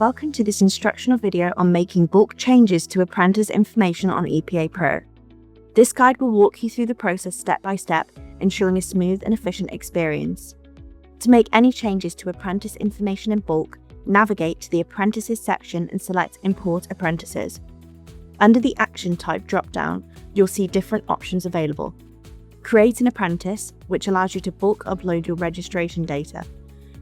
Welcome to this instructional video on making bulk changes to Apprentice information on EPAPro. This guide will walk you through the process step by step, ensuring a smooth and efficient experience. To make any changes to Apprentice information in bulk, navigate to the Apprentices section and select Import Apprentices. Under the Action Type drop-down, you'll see different options available. Create an Apprentice, which allows you to bulk upload your registration data.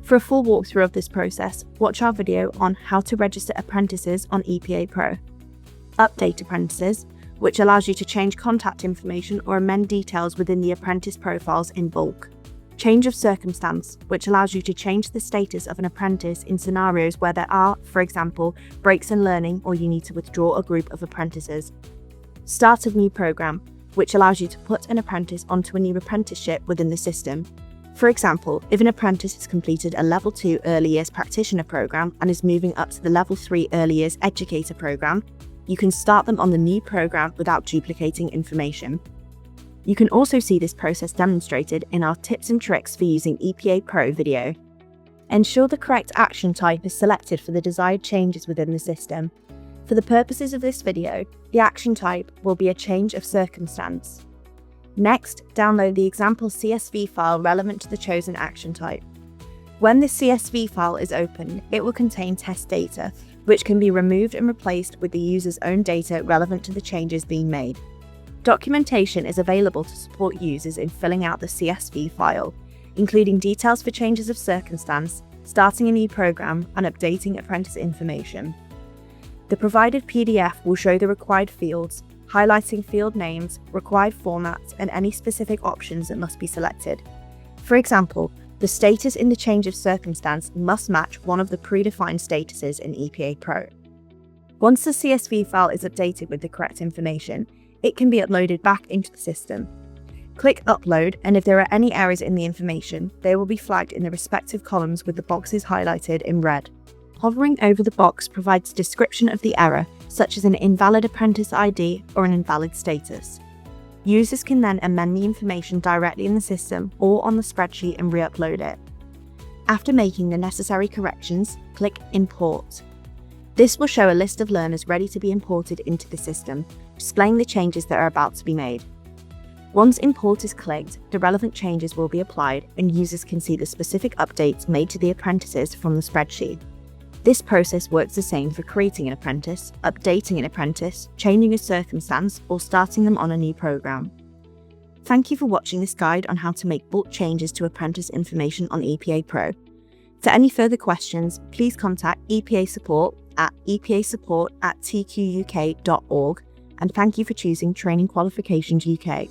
For a full walkthrough of this process, watch our video on how to register apprentices on EPAPro. Update Apprentices, which allows you to change contact information or amend details within the apprentice profiles in bulk. Change of circumstance, which allows you to change the status of an apprentice in scenarios where there are, for example, breaks in learning or you need to withdraw a group of apprentices. Start of new program, which allows you to put an apprentice onto a new apprenticeship within the system. For example, if an apprentice has completed a Level 2 Early Years Practitioner program and is moving up to the Level 3 Early Years Educator program, you can start them on the new program without duplicating information. You can also see this process demonstrated in our tips and tricks for using EPAPro video. Ensure the correct action type is selected for the desired changes within the system. For the purposes of this video, the action type will be a change of circumstance. Next, download the example CSV file relevant to the chosen action type. When this CSV file is opened, it will contain test data, which can be removed and replaced with the user's own data relevant to the changes being made. Documentation is available to support users in filling out the CSV file, including details for changes of circumstance, starting a new program, and updating apprentice information. The provided PDF will show the required fields, highlighting field names, required formats, and any specific options that must be selected. For example, the status in the change of circumstance must match one of the predefined statuses in EPAPro. Once the CSV file is updated with the correct information, it can be uploaded back into the system. Click Upload, and if there are any errors in the information, they will be flagged in the respective columns with the boxes highlighted in red. Hovering over the box provides a description of the error, such as an invalid apprentice ID or an invalid status. Users can then amend the information directly in the system or on the spreadsheet and re-upload it. After making the necessary corrections, click Import. This will show a list of learners ready to be imported into the system, displaying the changes that are about to be made. Once Import is clicked, the relevant changes will be applied and users can see the specific updates made to the apprentices from the spreadsheet. This process works the same for creating an apprentice, updating an apprentice, changing a circumstance, or starting them on a new program. Thank you for watching this guide on how to make bulk changes to apprentice information on EPAPro. For any further questions, please contact EPA support at epasupport@tquk.org, and thank you for choosing Training Qualifications UK.